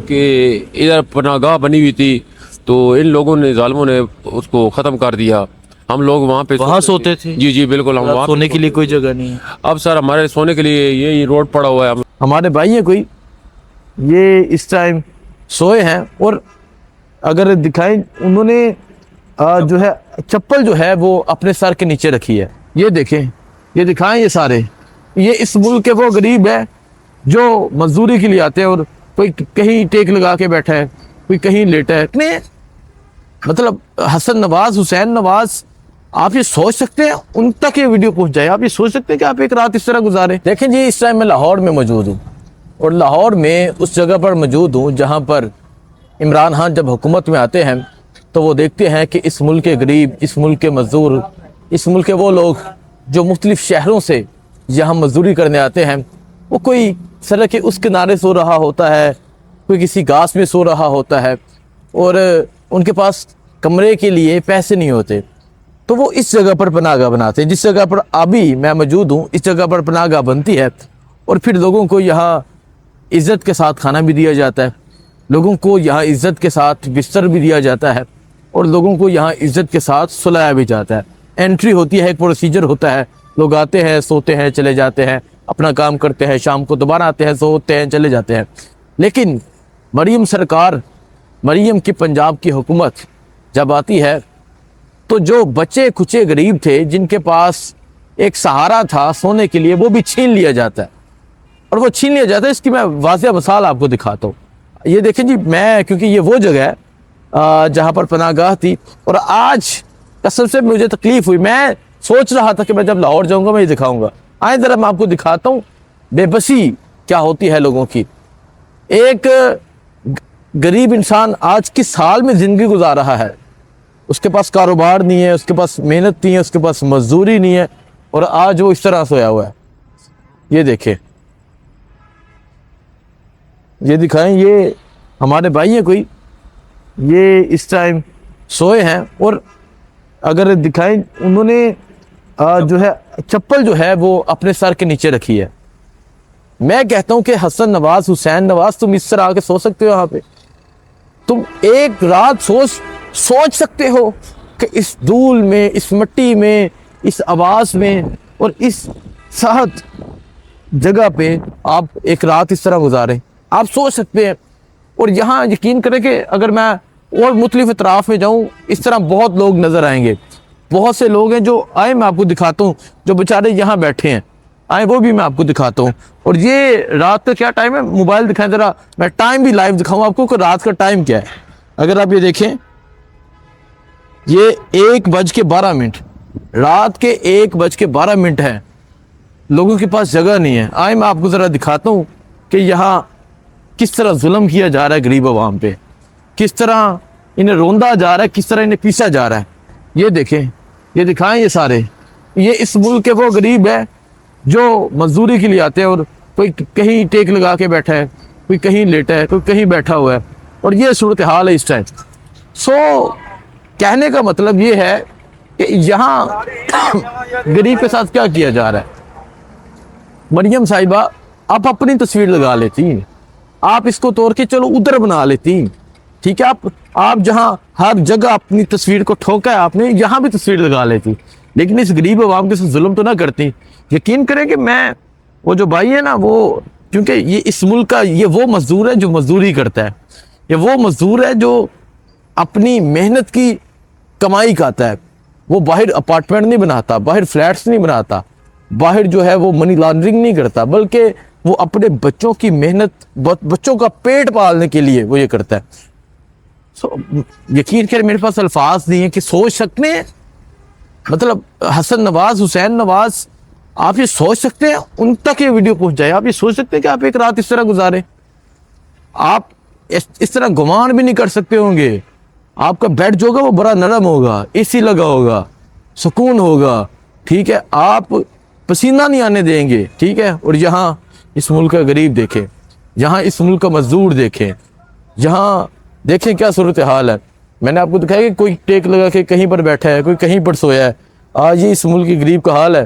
کہ ادھر پناہ گاہ بنی ہوئی تھی تو ان لوگوں نے ظالموں نے اس کو ختم کر دیا. ہم لوگ وہاں پہ وہاں سوتے تھے. جی جی بالکل. ہم وہاں سونے کے لیے کوئی جگہ نہیں ہے. اب سر ہمارے سونے کے لیے یہی روڈ پڑا ہوا ہے. ہمارے بھائی ہیں کوئی یہ اس ٹائم سوئے ہیں اور اگر دکھائیں انہوں نے جو ہے چپل جو ہے وہ اپنے سر کے نیچے رکھی ہے. یہ دیکھیں یہ دکھائیں یہ سارے یہ اس ملک کے وہ غریب ہے جو مزدوری کے لیے آتے ہیں اور کوئی کہیں ٹیک لگا کے بیٹھا ہے کوئی کہیں لیٹا ہے. اتنے مطلب حسن نواز حسین نواز آپ یہ سوچ سکتے ہیں ان تک یہ ویڈیو پہنچ جائے. آپ یہ سوچ سکتے ہیں کہ آپ ایک رات اس طرح گزارے. دیکھیں جی اس ٹائم میں لاہور میں موجود ہوں اور لاہور میں اس جگہ پر موجود ہوں جہاں پر عمران خان جب حکومت میں آتے ہیں تو وہ دیکھتے ہیں کہ اس ملک کے غریب اس ملک کے مزدور اس ملک کے وہ لوگ جو مختلف شہروں سے یہاں مزدوری کرنے آتے ہیں وہ کوئی سڑک کے اس کنارے سو رہا ہوتا ہے کوئی کسی گھاس میں سو رہا ہوتا ہے اور ان کے پاس کمرے کے لیے پیسے نہیں ہوتے تو وہ اس جگہ پر پناہ گاہ بناتے ہیں. جس جگہ پر ابھی میں موجود ہوں اس جگہ پر پناہ گاہ بنتی ہے اور پھر لوگوں کو یہاں عزت کے ساتھ کھانا بھی دیا جاتا ہے. لوگوں کو یہاں عزت کے ساتھ بستر بھی دیا جاتا ہے اور لوگوں کو یہاں عزت کے ساتھ سلایا بھی جاتا ہے. انٹری ہوتی ہے ایک پروسیجر ہوتا ہے. لوگ آتے ہیں سوتے ہیں چلے جاتے ہیں اپنا کام کرتے ہیں شام کو دوبارہ آتے ہیں سوتے ہیں چلے جاتے ہیں. لیکن مریم سرکار مریم کی پنجاب کی حکومت جب آتی ہے تو جو بچے کچے غریب تھے جن کے پاس ایک سہارا تھا سونے کے لیے وہ بھی چھین لیا جاتا ہے. اور وہ چھین لیا جاتا ہے اس کی میں واضح مثال آپ کو دکھاتا ہوں. یہ دیکھیں جی میں کیونکہ یہ وہ جگہ ہے جہاں پر پناہ گاہ تھی اور آج قسم سے مجھے تکلیف ہوئی. میں سوچ رہا تھا کہ میں جب لاہور جاؤں گا میں یہ دکھاؤں گا. آئیں ذرا میں آپ کو دکھاتا ہوں بے بسی کیا ہوتی ہے لوگوں کی. ایک غریب انسان آج کس حال میں زندگی گزار رہا ہے. اس کے پاس کاروبار نہیں ہے اس کے پاس محنت نہیں ہے اس کے پاس مزدوری نہیں ہے اور آج وہ اس طرح سویا ہوا ہے. یہ دیکھیں یہ دکھائیں یہ ہمارے بھائی ہیں کوئی یہ اس ٹائم سوئے ہیں اور اگر دکھائیں انہوں نے جو ہے چپل جو ہے وہ اپنے سر کے نیچے رکھی ہے. میں کہتا ہوں کہ حسن نواز حسین نواز تم اس طرح آ کے سو سکتے ہو. یہاں پہ تم ایک رات سوچ سکتے ہو کہ اس دھول میں اس مٹی میں اس آواز میں اور اس سخت جگہ پہ آپ ایک رات اس طرح گزاریں. آپ سوچ سکتے ہیں. اور یہاں یقین کریں کہ اگر میں اور مختلف اطراف میں جاؤں اس طرح بہت لوگ نظر آئیں گے. بہت سے لوگ ہیں جو آئے میں آپ کو دکھاتا ہوں جو بیچارے یہاں بیٹھے ہیں آئے وہ بھی میں آپ کو دکھاتا ہوں. اور یہ رات کا کیا ٹائم ہے موبائل دکھائیں ذرا میں ٹائم بھی لائیو دکھاؤں آپ کو کہ رات کا ٹائم کیا ہے. اگر آپ یہ دیکھیں یہ 1:12 رات کے 1:12 ہے. لوگوں کے پاس جگہ نہیں ہے. آئے میں آپ کو ذرا دکھاتا ہوں کہ یہاں کس طرح ظلم کیا جا رہا ہے غریب عوام پہ کس طرح انہیں روندا جا رہا ہے کس طرح انہیں پیسا جا رہا ہے. یہ دیکھیں یہ دکھائیں یہ سارے یہ اس ملک کے وہ غریب ہے جو مزدوری کے لیے آتے ہیں اور کوئی کہیں ٹیک لگا کے بیٹھا ہے کوئی کہیں لیٹا ہے کوئی کہیں بیٹھا ہوا ہے اور یہ صورتحال ہے اس ٹائم. کہنے کا مطلب یہ ہے کہ یہاں غریب کے ساتھ کیا کیا جا رہا ہے. مریم صاحبہ آپ اپنی تصویر لگا لیتی آپ اس کو توڑ کے چلو ادھر بنا لیتی. ٹھیک ہے آپ جہاں ہر جگہ اپنی تصویر کو ٹھوکا ہے آپ نے یہاں بھی تصویر لگا لیتی لیکن اس غریب عوام کے ساتھ ظلم تو نہ کرتی. یقین کریں کہ میں وہ جو بھائی ہے نا وہ کیونکہ یہ اس ملک کا یہ وہ مزدور ہے جو مزدوری کرتا ہے. یہ وہ مزدور ہے جو اپنی محنت کی کمائی کھاتا ہے. وہ باہر اپارٹمنٹ نہیں بناتا باہر فلیٹس نہیں بناتا باہر جو ہے وہ منی لانڈرنگ نہیں کرتا بلکہ وہ اپنے بچوں کی محنت بچوں کا پیٹ پالنے کے لیے وہ یہ کرتا ہے. یقین کریں میرے پاس الفاظ نہیں ہیں کہ سوچ سکتے ہیں مطلب حسن نواز حسین نواز آپ یہ سوچ سکتے ہیں ان تک یہ ویڈیو پہنچ جائے. آپ یہ سوچ سکتے ہیں کہ آپ ایک رات اس طرح گزارے. آپ اس طرح گمان بھی نہیں کر سکتے ہوں گے. آپ کا بیڈ جو ہوگا وہ بڑا نرم ہوگا اے سی لگا ہوگا سکون ہوگا. ٹھیک ہے آپ پسینہ نہیں آنے دیں گے. ٹھیک ہے اور یہاں اس ملک کا غریب دیکھیں یہاں اس ملک کا مزدور دیکھیں یہاں دیکھیں کیا صورتحال ہے. میں نے آپ کو دکھایا کہ کوئی ٹیک لگا کے کہیں پر بیٹھا ہے کوئی کہیں پر سویا ہے. آج یہ اس ملک کے غریب کا حال ہے.